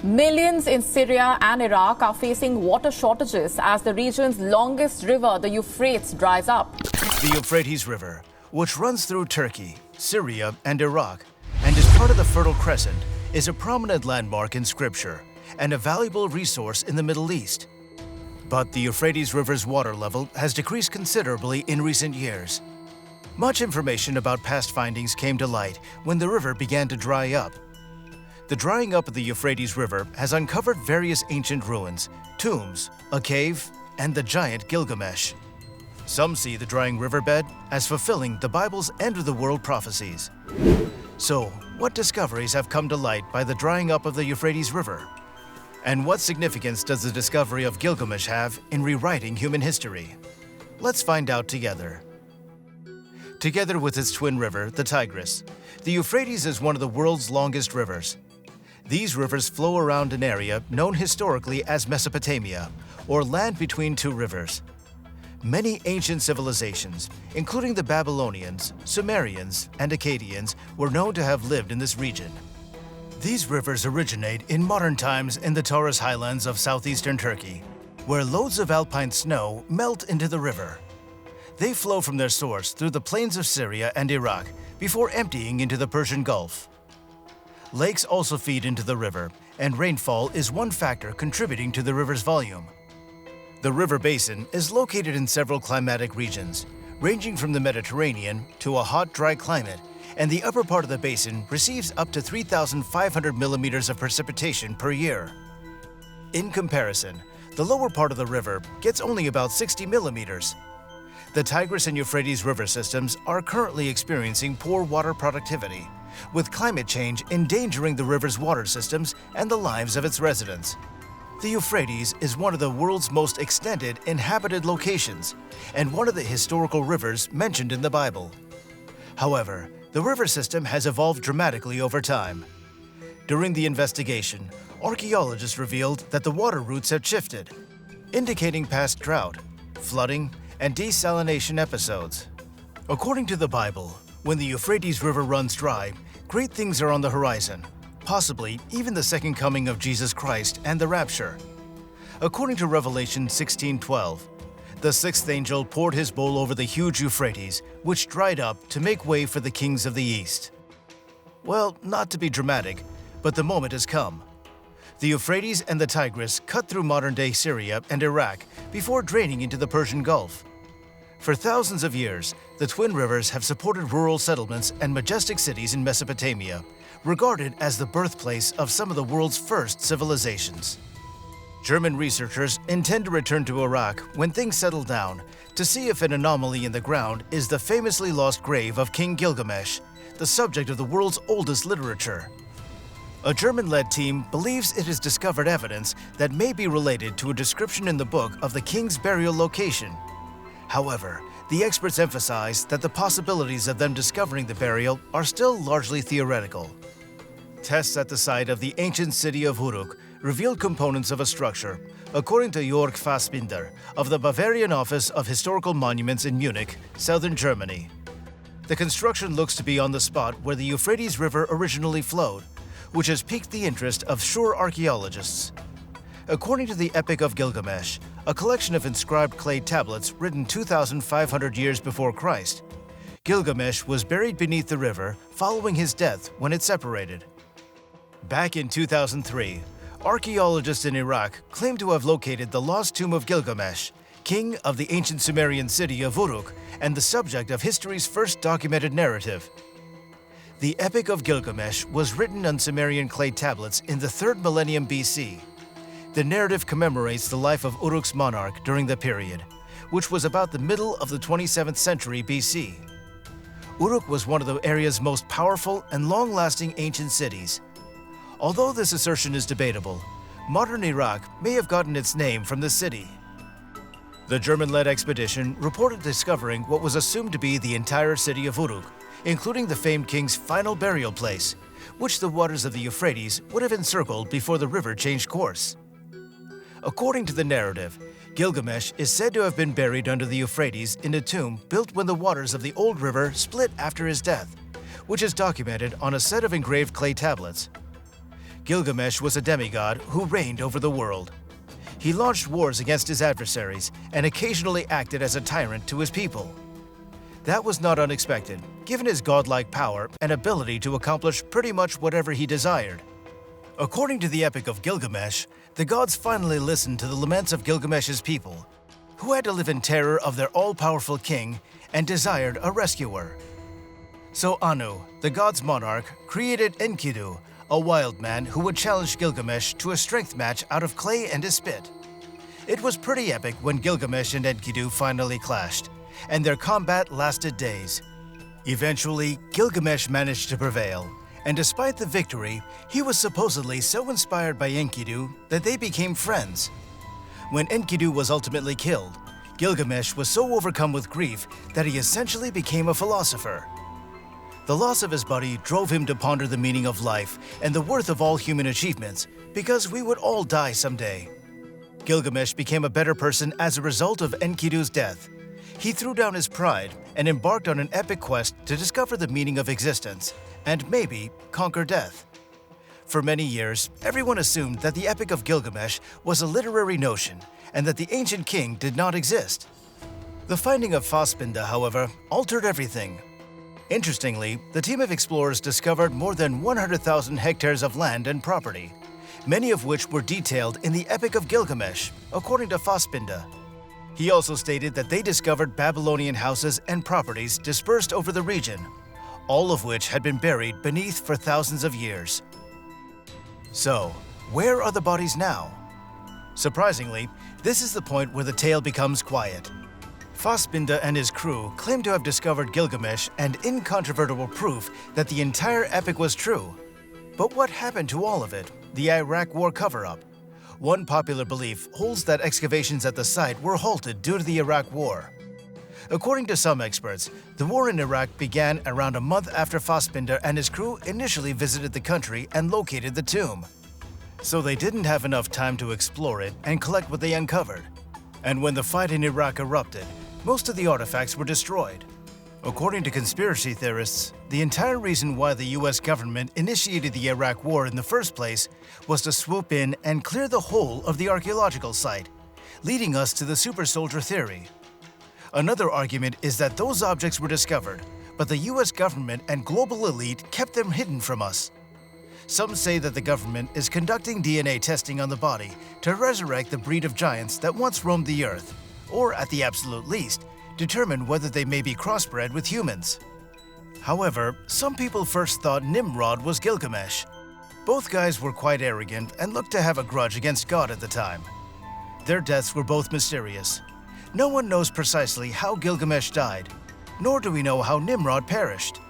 Millions in Syria and Iraq are facing water shortages as the region's longest river, the Euphrates, dries up. The Euphrates River, which runs through Turkey, Syria, and Iraq, and is part of the Fertile Crescent, is a prominent landmark in Scripture and a valuable resource in the Middle East. But the Euphrates River's water level has decreased considerably in recent years. Much information about past findings came to light when the river began to dry up. The drying up of the Euphrates River has uncovered various ancient ruins, tombs, a cave, and the giant Gilgamesh. Some see the drying riverbed as fulfilling the Bible's end-of-the-world prophecies. So, what discoveries have come to light by the drying up of the Euphrates River? And what significance does the discovery of Gilgamesh have in rewriting human history? Let's find out together. Together with its twin river, the Tigris, the Euphrates is one of the world's longest rivers. These rivers flow around an area known historically as Mesopotamia, or land between two rivers. Many ancient civilizations, including the Babylonians, Sumerians, and Akkadians, were known to have lived in this region. These rivers originate in modern times in the Taurus highlands of southeastern Turkey, where loads of alpine snow melt into the river. They flow from their source through the plains of Syria and Iraq before emptying into the Persian Gulf. Lakes also feed into the river, and rainfall is one factor contributing to the river's volume. The river basin is located in several climatic regions, ranging from the Mediterranean to a hot, dry climate, and the upper part of the basin receives up to 3,500 millimeters of precipitation per year. In comparison, the lower part of the river gets only about 60 millimeters. The Tigris and Euphrates river systems are currently experiencing poor water productivity, with climate change endangering the river's water systems and the lives of its residents. The Euphrates is one of the world's most extended inhabited locations and one of the historical rivers mentioned in the Bible. However, the river system has evolved dramatically over time. During the investigation, archaeologists revealed that the water routes had shifted, indicating past drought, flooding, and desalination episodes. According to the Bible, when the Euphrates River runs dry, great things are on the horizon, possibly even the second coming of Jesus Christ and the rapture. According to Revelation 16:12, the sixth angel poured his bowl over the huge Euphrates, which dried up to make way for the kings of the east. Well, not to be dramatic, but the moment has come. The Euphrates and the Tigris cut through modern-day Syria and Iraq before draining into the Persian Gulf. For thousands of years, the twin rivers have supported rural settlements and majestic cities in Mesopotamia, regarded as the birthplace of some of the world's first civilizations. German researchers intend to return to Iraq when things settle down to see if an anomaly in the ground is the famously lost grave of King Gilgamesh, the subject of the world's oldest literature. A German-led team believes it has discovered evidence that may be related to a description in the book of the king's burial location. However, the experts emphasize that the possibilities of them discovering the burial are still largely theoretical. Tests at the site of the ancient city of Uruk revealed components of a structure, according to Jörg Fassbinder of the Bavarian Office of Historical Monuments in Munich, southern Germany. The construction looks to be on the spot where the Euphrates River originally flowed, which has piqued the interest of sure archaeologists. According to the Epic of Gilgamesh, a collection of inscribed clay tablets written 2,500 years before Christ, Gilgamesh was buried beneath the river following his death when it separated. Back in 2003, archaeologists in Iraq claimed to have located the lost tomb of Gilgamesh, king of the ancient Sumerian city of Uruk and the subject of history's first documented narrative. The Epic of Gilgamesh was written on Sumerian clay tablets in the 3rd millennium BC. The narrative commemorates the life of Uruk's monarch during the period, which was about the middle of the 27th century BC. Uruk was one of the area's most powerful and long-lasting ancient cities. Although this assertion is debatable, modern Iraq may have gotten its name from the city. The German-led expedition reported discovering what was assumed to be the entire city of Uruk, including the famed king's final burial place, which the waters of the Euphrates would have encircled before the river changed course. According to the narrative, Gilgamesh is said to have been buried under the Euphrates in a tomb built when the waters of the old river split after his death, which is documented on a set of engraved clay tablets. Gilgamesh was a demigod who reigned over the world. He launched wars against his adversaries and occasionally acted as a tyrant to his people. That was not unexpected, given his godlike power and ability to accomplish pretty much whatever he desired. According to the Epic of Gilgamesh, the gods finally listened to the laments of Gilgamesh's people, who had to live in terror of their all-powerful king and desired a rescuer. So Anu, the god's monarch, created Enkidu, a wild man who would challenge Gilgamesh to a strength match out of clay and his spit. It was pretty epic when Gilgamesh and Enkidu finally clashed, and their combat lasted days. Eventually, Gilgamesh managed to prevail, and despite the victory, he was supposedly so inspired by Enkidu that they became friends. When Enkidu was ultimately killed, Gilgamesh was so overcome with grief that he essentially became a philosopher. The loss of his body drove him to ponder the meaning of life and the worth of all human achievements, because we would all die someday. Gilgamesh became a better person as a result of Enkidu's death. He threw down his pride and embarked on an epic quest to discover the meaning of existence and maybe conquer death. For many years, everyone assumed that the Epic of Gilgamesh was a literary notion and that the ancient king did not exist. The finding of Fassbinder, however, altered everything. Interestingly, the team of explorers discovered more than 100,000 hectares of land and property, many of which were detailed in the Epic of Gilgamesh, according to Fassbinder. He also stated that they discovered Babylonian houses and properties dispersed over the region, all of which had been buried beneath for thousands of years. So, where are the bodies now? Surprisingly, this is the point where the tale becomes quiet. Fassbinder and his crew claim to have discovered Gilgamesh and incontrovertible proof that the entire epic was true. But what happened to all of it? The Iraq War cover-up. One popular belief holds that excavations at the site were halted due to the Iraq War. According to some experts, the war in Iraq began around a month after Fassbinder and his crew initially visited the country and located the tomb. So they didn't have enough time to explore it and collect what they uncovered. And when the fight in Iraq erupted, most of the artifacts were destroyed. According to conspiracy theorists, the entire reason why the US government initiated the Iraq War in the first place was to swoop in and clear the whole of the archaeological site, leading us to the super soldier theory. Another argument is that those objects were discovered, but the US government and global elite kept them hidden from us. Some say that the government is conducting DNA testing on the body to resurrect the breed of giants that once roamed the earth, or at the absolute least, determine whether they may be crossbred with humans. However, some people first thought Nimrod was Gilgamesh. Both guys were quite arrogant and looked to have a grudge against God at the time. Their deaths were both mysterious. No one knows precisely how Gilgamesh died, nor do we know how Nimrod perished.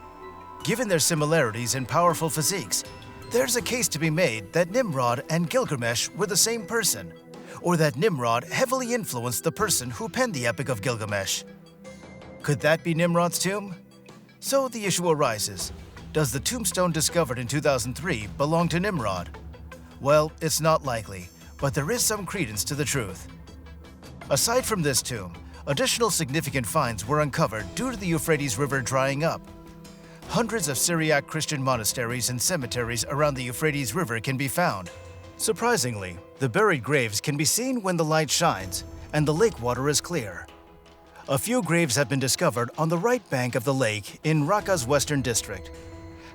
Given their similarities and powerful physiques, there's a case to be made that Nimrod and Gilgamesh were the same person, or that Nimrod heavily influenced the person who penned the Epic of Gilgamesh. Could that be Nimrod's tomb? So the issue arises, does the tombstone discovered in 2003 belong to Nimrod? Well, it's not likely, but there is some credence to the truth. Aside from this tomb, additional significant finds were uncovered due to the Euphrates River drying up. Hundreds of Syriac Christian monasteries and cemeteries around the Euphrates River can be found. Surprisingly, the buried graves can be seen when the light shines and the lake water is clear. A few graves have been discovered on the right bank of the lake in Raqqa's western district.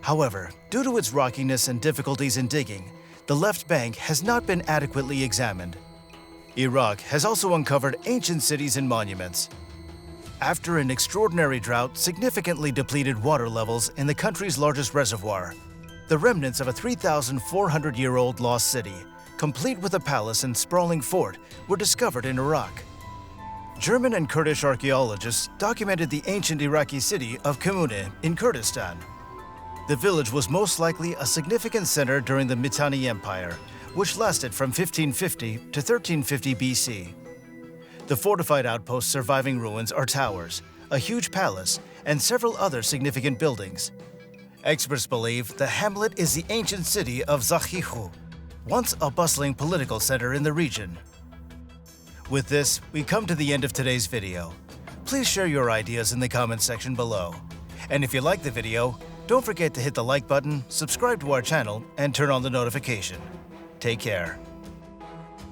However, due to its rockiness and difficulties in digging, the left bank has not been adequately examined. Iraq has also uncovered ancient cities and monuments. After an extraordinary drought significantly depleted water levels in the country's largest reservoir, the remnants of a 3,400-year-old lost city, complete with a palace and sprawling fort, were discovered in Iraq. German and Kurdish archaeologists documented the ancient Iraqi city of Kamune in Kurdistan. The village was most likely a significant center during the Mitanni Empire, which lasted from 1550 to 1350 BC. The fortified outpost's surviving ruins are towers, a huge palace, and several other significant buildings. Experts believe the hamlet is the ancient city of Zakhihu, once a bustling political center in the region. With this, we come to the end of today's video. Please share your ideas in the comments section below. And if you like the video, don't Don't forget to hit the like button, subscribe to our channel, and turn on the notification. Take care.